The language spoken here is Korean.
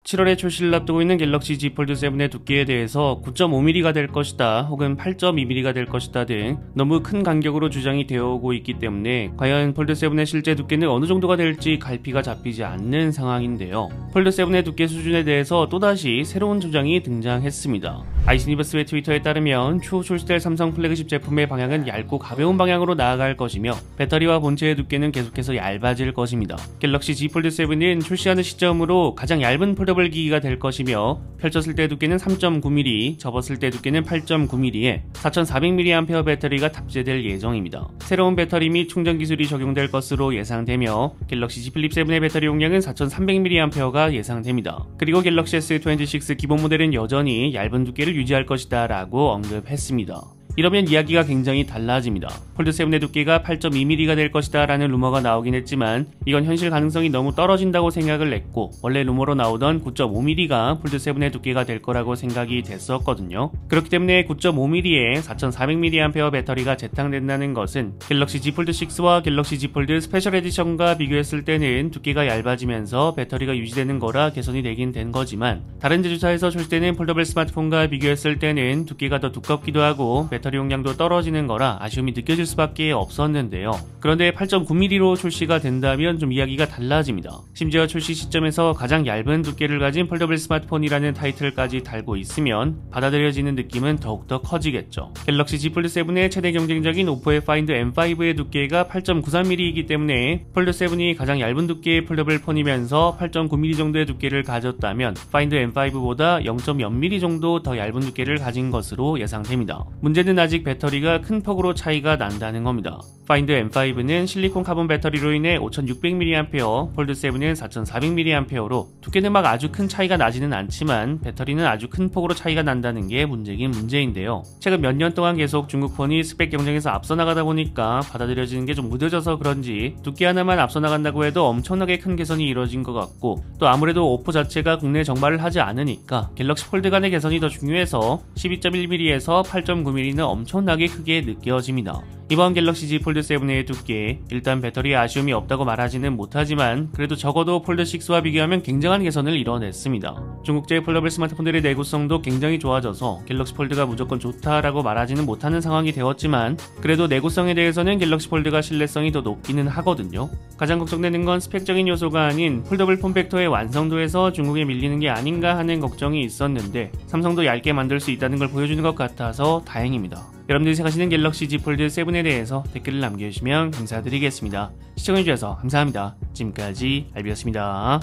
7월에 출시를 앞두고 있는 갤럭시 Z 폴드 7의 두께에 대해서 9.5mm가 될 것이다 혹은 8.2mm가 될 것이다 등 너무 큰 간격으로 주장이 되어 오고 있기 때문에 과연 폴드 7의 실제 두께는 어느 정도가 될지 갈피가 잡히지 않는 상황인데요. 폴드 7의 두께 수준에 대해서 또다시 새로운 주장이 등장했습니다. 아이스니버스의 트위터에 따르면 추후 출시될 삼성 플래그십 제품의 방향은 얇고 가벼운 방향으로 나아갈 것이며 배터리와 본체의 두께는 계속해서 얇아질 것입니다. 갤럭시 Z 폴드 7은 출시하는 시점으로 가장 얇은 폴더블 기기가 될 것이며 펼쳤을 때 두께는 3.9mm, 접었을 때 두께는 8.9mm에 4400mAh 배터리가 탑재될 예정입니다. 새로운 배터리 및 충전 기술이 적용될 것으로 예상되며 갤럭시 Z 플립 7의 배터리 용량은 4300mAh가 예상됩니다. 그리고 갤럭시 S26 기본 모델은 여전히 얇은 두께를 유지할 것이다 라고 언급했습니다. 이러면 이야기가 굉장히 달라집니다. 폴드 7의 두께가 8.2mm가 될 것이다 라는 루머가 나오긴 했지만 이건 현실 가능성이 너무 떨어진다고 생각을 했고 원래 루머로 나오던 9.5mm가 폴드 7의 두께가 될 거라고 생각이 됐었거든요. 그렇기 때문에 9.5mm에 4400mAh 배터리가 재탕된다는 것은 갤럭시 Z 폴드 6와 갤럭시 Z 폴드 스페셜 에디션과 비교했을 때는 두께가 얇아지면서 배터리가 유지되는 거라 개선이 되긴 된 거지만 다른 제조사에서 출시되는 폴더블 스마트폰과 비교했을 때는 두께가 더 두껍기도 하고 배터리 용량도 떨어지는 거라 아쉬움이 느껴질 수밖에 없었는데요. 그런데 8.9mm로 출시가 된다면 좀 이야기가 달라집니다. 심지어 출시 시점에서 가장 얇은 두께를 가진 폴더블 스마트폰이라는 타이틀까지 달고 있으면 받아들여지는 느낌은 더욱더 커지겠죠. 갤럭시 Z 폴드 7의 최대 경쟁적인 오포의 파인드 M5의 두께가 8.93mm이기 때문에 폴드 7이 가장 얇은 두께의 폴더블 폰이면서 8.9mm 정도의 두께를 가졌다면 파인드 M5보다 0.0mm 정도 더 얇은 두께를 가진 것으로 예상됩니다. 문제는 아직 배터리가 큰 폭으로 차이가 난다는 겁니다. 파인드 M5는 실리콘 카본 배터리로 인해 5600mAh, 폴드 7은 4400mAh로 두께는 막 아주 큰 차이가 나지는 않지만 배터리는 아주 큰 폭으로 차이가 난다는 게 문제긴 문제인데요. 최근 몇 년 동안 계속 중국 폰이 스펙 경쟁에서 앞서 나가다 보니까 받아들여지는 게 좀 무뎌져서 그런지 두께 하나만 앞서 나간다고 해도 엄청나게 큰 개선이 이루어진 것 같고 또 아무래도 오포 자체가 국내 정발을 하지 않으니까 갤럭시 폴드 간의 개선이 더 중요해서 12.1mm에서 8.9mm는 엄청나게 크게 느껴집니다. 이번 갤럭시 Z 폴드 7의 두께, 일단 배터리에 아쉬움이 없다고 말하지는 못하지만 그래도 적어도 폴드 6와 비교하면 굉장한 개선을 이뤄냈습니다. 중국제 폴더블 스마트폰들의 내구성도 굉장히 좋아져서 갤럭시 폴드가 무조건 좋다라고 말하지는 못하는 상황이 되었지만 그래도 내구성에 대해서는 갤럭시 폴드가 신뢰성이 더 높기는 하거든요. 가장 걱정되는 건 스펙적인 요소가 아닌 폴더블 폼팩터의 완성도에서 중국에 밀리는 게 아닌가 하는 걱정이 있었는데 삼성도 얇게 만들 수 있다는 걸 보여주는 것 같아서 다행입니다. 여러분들이 생각하시는 갤럭시 Z 폴드 7에 대해서 댓글을 남겨주시면 감사드리겠습니다. 시청해주셔서 감사합니다. 지금까지 알비였습니다.